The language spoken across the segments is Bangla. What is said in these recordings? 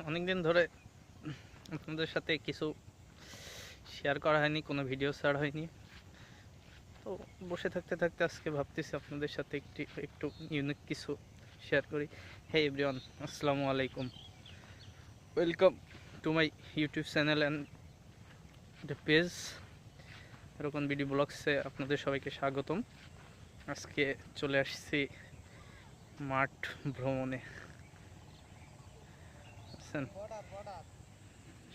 অনেক দিন ধরে আপনাদের সাথে কিছু শেয়ার করা হয়নি, কোনো ভিডিও ছাড়া হয়নি। তো বসে থাকতে থাকতে আজকে ভাবতেছি আপনাদের সাথে একটু ইউনিক কিছু শেয়ার করি। হে এভরিওয়ান, আসসালামু আলাইকুম, welcome to my YouTube channel and the page এরকম বিডি ব্লগসে আপনাদের সবাইকে স্বাগতম। আজকে চলে আসছি মাঠ ভ্রমণে। বুঝছেন,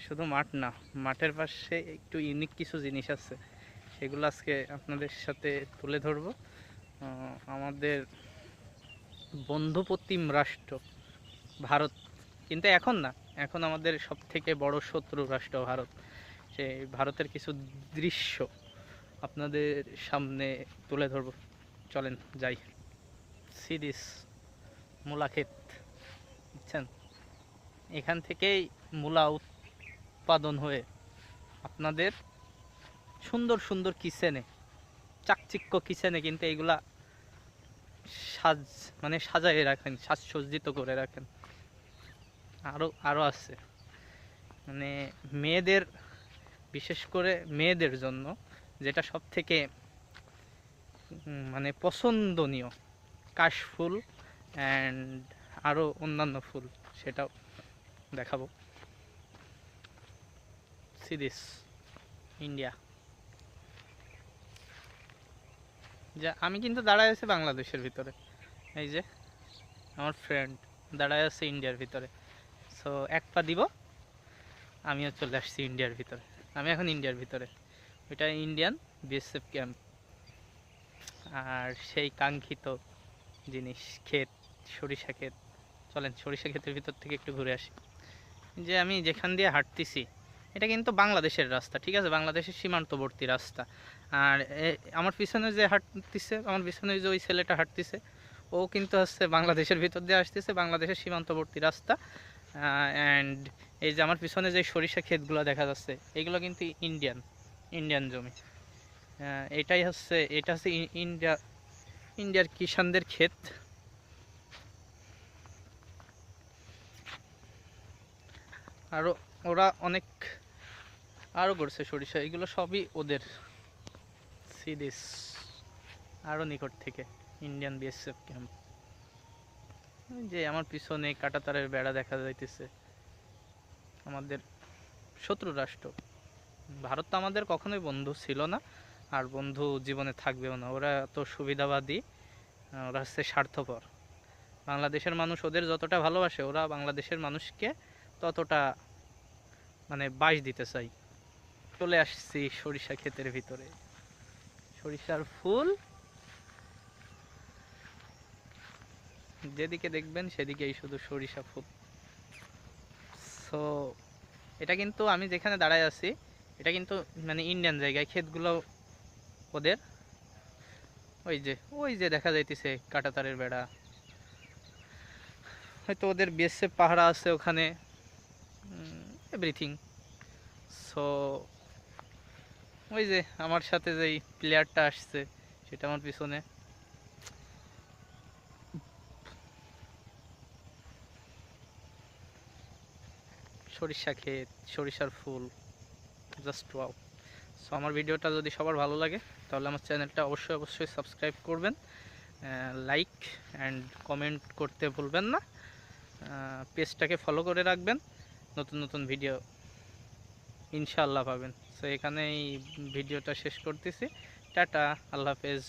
শুধু মাঠ না, মাঠের পাশে একটু ইউনিক কিছু জিনিস আছে, সেগুলো আজকে আপনাদের সাথে তুলে ধরবো। আমাদের বন্ধুপ্রতিম রাষ্ট্র ভারত, কিন্তু এখন না, এখন আমাদের সব থেকে বড় শত্রু রাষ্ট্র ভারত। সেই ভারতের কিছু দৃশ্য আপনাদের সামনে তুলে ধরবো। চলেন যাই। সিরিস মূলা ক্ষেত, বুঝছেন, এখান থেকেই মূলা উৎপাদন হয়ে আপনাদের সুন্দর সুন্দর কিচেনে, চাকচিক্য কিচেনে কিন্তু এইগুলা সাজ মানে সাজায় রাখেন, সাজসজ্জিত করে রাখেন। আরও আরও আছে, মানে মেয়েদের, বিশেষ করে মেয়েদের জন্য যেটা সব থেকে মানে পছন্দনীয়, কাশফুল অ্যান্ড আরও অন্যান্য ফুল, সেটাও দেখাবো। সিরিস ইন্ডিয়া, যা আমি কিন্তু দাঁড়ায় আছি বাংলাদেশের ভিতরে, এই যে আমার ফ্রেন্ড দাঁড়ায় আছে ইন্ডিয়ার ভিতরে। সো এক পা দিব, আমিও চলে আসছি ইন্ডিয়ার ভিতরে। আমি এখন ইন্ডিয়ার ভিতরে, ওইটা ইন্ডিয়ান বিএসএফ ক্যাম্প। আর সেই কাঙ্ক্ষিত জিনিস, ক্ষেত, সরিষা ক্ষেত। চলেন সরিষা ক্ষেতের ভিতর থেকে একটু ঘুরে আসি। যে আমি যেখান দিয়ে হাঁটতেছি, এটা কিন্তু বাংলাদেশের রাস্তা, ঠিক আছে, বাংলাদেশের সীমান্তবর্তী রাস্তা। আর আমার পিছনে যে হাঁটতেছে, আমার পিছনে যে ওই ছেলেটা হাঁটতেছে, ও কিন্তু হচ্ছে বাংলাদেশের ভিতর দিয়ে আসতেছে, বাংলাদেশের সীমান্তবর্তী রাস্তা। অ্যান্ড এই যে আমার পিছনে যে সরিষা ক্ষেতগুলো দেখা যাচ্ছে, এগুলো কিন্তু ইন্ডিয়ান জমি। এটা হচ্ছে ইন্ডিয়ার কিষানদের ক্ষেত। আরও ওরা অনেক আরও করছে সরিষা, এগুলো সবই ওদের। সিরিস আরও নিকট থেকে ইন্ডিয়ান বিএসএফ ক্যাম্প। যে আমার পিছনে কাঁটাতারের বেড়া দেখা যাইতেছে। আমাদের শত্রু রাষ্ট্র ভারত তো আমাদের কখনোই বন্ধু ছিল না, আর বন্ধু জীবনে থাকবেও না। ওরা তো সুবিধাবাদী, ওরা হচ্ছে স্বার্থপর। বাংলাদেশের মানুষ ওদের যতটা ভালোবাসে, ওরা বাংলাদেশের মানুষকে ততটা মানে বাস দিতে চাই। চলে আসছি সরিষা ক্ষেতের ভিতরে, সরিষার ফুল যেদিকে দেখবেন সেদিকেই শুধু সরিষা ফুল। সো এটা কিন্তু আমি যেখানে দাঁড়ায় আছি, এটা কিন্তু মানে ইন্ডিয়ান জায়গায়, ক্ষেতগুলো ওদের। ওই যে দেখা যাইতেছে কাঁটাতারের বেড়া, হয়তো ওদের বিএসএফ পাহারা আছে ওখানে, এভরিথিং। সো ওই যে আমার সাথে যেই প্লেয়ারটা আসছে, সেটা আমার পিছনে। সরিষা ক্ষেত, সরিষার ফুল, জাস্ট ওয়াও। সো আমার ভিডিওটা যদি সবার ভালো লাগে, তাহলে আমার চ্যানেলটা অবশ্যই সাবস্ক্রাইব করবেন, লাইক অ্যান্ড কমেন্ট করতে ভুলবেন না, পেজটাকে ফলো করে রাখবেন, নতুন নতুন ভিডিও ইনশাআল্লাহ পাবেন। সো এখানেই ভিডিওটা শেষ করতেছি। টাটা, আল্লাহ হাফেজ।